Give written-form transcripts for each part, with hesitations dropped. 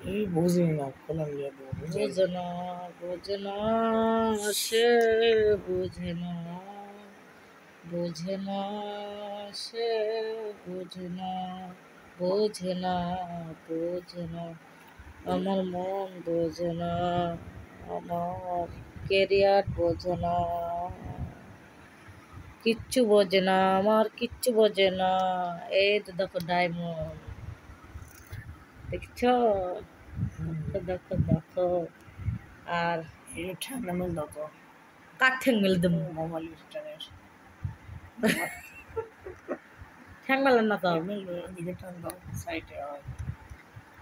এই বুঝি না কলম দিয়ে দেবো বুঝে বোঝে না বোঝে না সে বোঝে না বোঝে না সে বোঝে না বোঝে না বোঝে না আমার মন বোঝে না আমার কেরিয়ার বোঝে না কিচ্ছু বোঝে না আমার কিচ্ছু বোঝে না এই তো দেখো ডায়মন্ড দেখছো দেখো দেখো দেখো আর এই ঠান্ডা মিল দাও তো কার ঠ্যাং মেলে দেবো মোবাইল স্ট্যান্ডের ঠ্যাং মেলেন না তো মিলবে ওদিকে টান দাও সাইডে হয়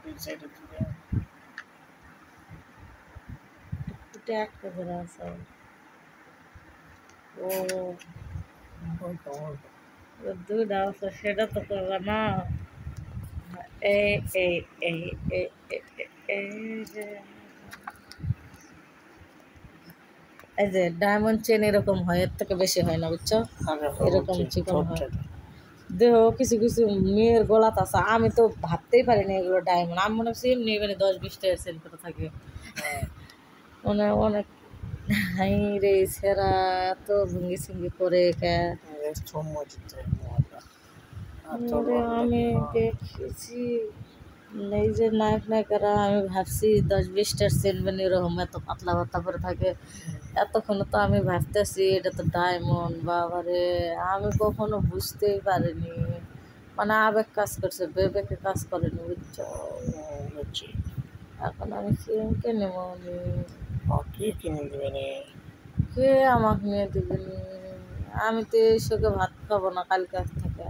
ওই সাইডে দিকে এটা একটা করে আছে ও দুইটা আছে সেটা তো করবে না এই এই এই এই এই এই যে ডায়মন্ড চেন এরকম হয় এর থেকে বেশি হয় না বুঝছো এরকম চিকন হয় দেহ কিছু কিছু মেয়ের গলাত আছে আমি তো ভাবতেই পারি না এগুলো ডায়মন্ড আমি মনে হচ্ছে এমনি এখানে 10-20 টাকার সেল করে থাকে মানে অনেক হাই রে সেরা এত ভঙ্গি সিঙ্গি করে আমি দেখেছি এই যে নায়ক নায়িকারা আমি ভাবছি 10-20টার সেন্ট মানে এরকম এত পাতলা পাতলা করে থাকে এতক্ষণ তো আমি ভাবতেছি এটা তো ডায়মন্ড বাবারে আমি কখনো বুঝতেই পারিনি মানে আবেগ কাজ করছে বিবেকে কাজ করেনি বুঝছো এখন আমি কিনকে নেব কে কিনে দেবে রে কে আমাকে নিয়ে দেবেনি আমি তো এই শোকে ভাত খাবো না কালকে থেকে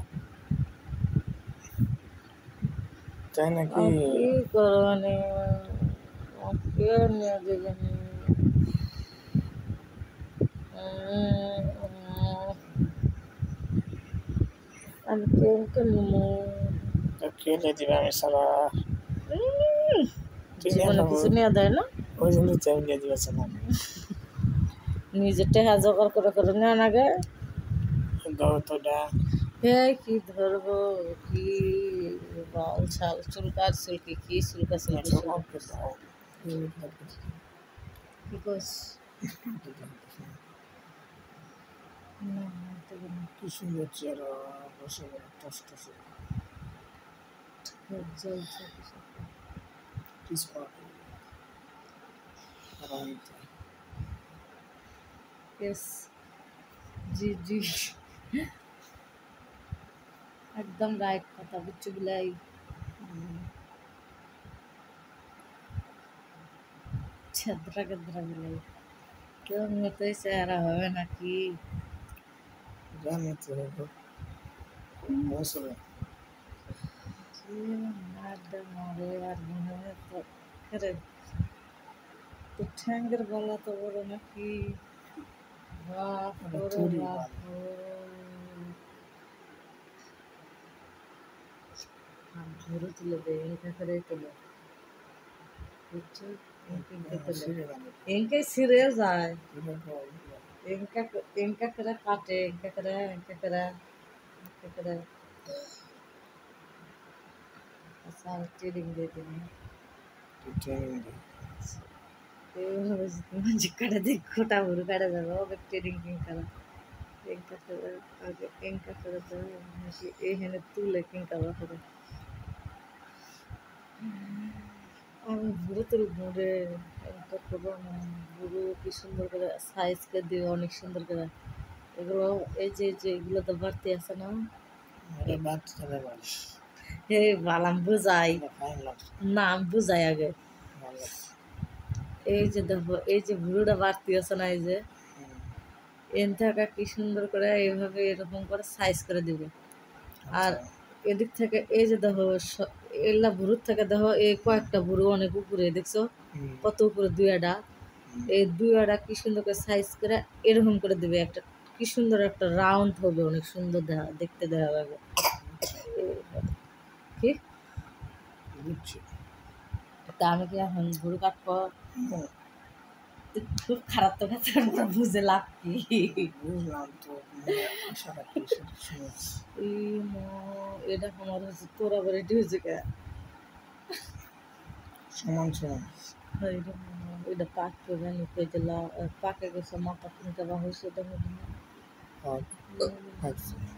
তাই নাকি কি করবনি কে নিয়ে দেবেনি আমি কেউকে নেবো তো খেলে দিবে আমি সারা জীবনে কিছু নিয়ে দেয় না ওই জন্য চাই নিয়ে দিবে সারা নিজে টেহা জোগাড় করে করে নেন আগে ধরো তো ডা হে কি ধরবো কি বাল ছাল চুলকার চুলকি কি চুলকা চুলকি কি কস কি সুন্দর চেহারা বসে টস টসে জি জি একদম রাইট কথা বুঝছো বিলাই ছেদ্রা গেদ্রা বিলাই কেউ মতোই চেহারা হবে নাকি জানি তো মৌসুমে মরে আর মনে হয় তো তো ঠ্যাঙ্গের গলা তো বড় নাকি বাপ রে বাপ ধরে তুলে দেয় এনকা করে তোলে বুঝছো এনকে ছিঁড়ে যায় এনকা করে কাটে এনকা করে আচ্ছা ট্রেনিং দিয়ে দিন এইভাবে যদি কাটে দেখ গোটা ভুরু কাটে যাবে ওকে ট্রেনিং কিং করা এনকা করে আগে এনকা করে দেয় নাকি এখানে তুলে কিংকা করে আমি ভুরু তুলব রে এনকা করবো না ভুরু কি সুন্দর করে সাইজ করে দিয়ে অনেক সুন্দর করে এগুলো এই যে এগুলো তো বাড়তি আছে না হে বালাম বুঝাই না আমি বুঝাই আগে এই যে দেখো এই যে ভুরুটা বাড়তি আছে না এই যে এন থাকা কি সুন্দর করে এইভাবে এরকম করে সাইজ করে দিবে আর এদিক থেকে এই যে দেখো এগুলা ভুরুর থেকে দেখো এই কয়েকটা ভুরু অনেক উপরে দেখছো কত উপরে দুইটা এই দুইটা কি সুন্দর করে সাইজ করে এরকম করে দিবে একটা কি সুন্দর একটা রাউন্ড হবে অনেক সুন্দর দেখতে দেখা যাবে কি তা আমি কি এখন ভুরু কাটবো খুব খারাপ তো বুঝে লাভ কি বুঝলাম তো এটা আমার হচ্ছে তোরা বেড়ে হয়েছে কে সমান সমান এটা পাক করে নিতে দিলা পাকে গেছে মাথা কিনতে বা হয়েছে দেখো আচ্ছা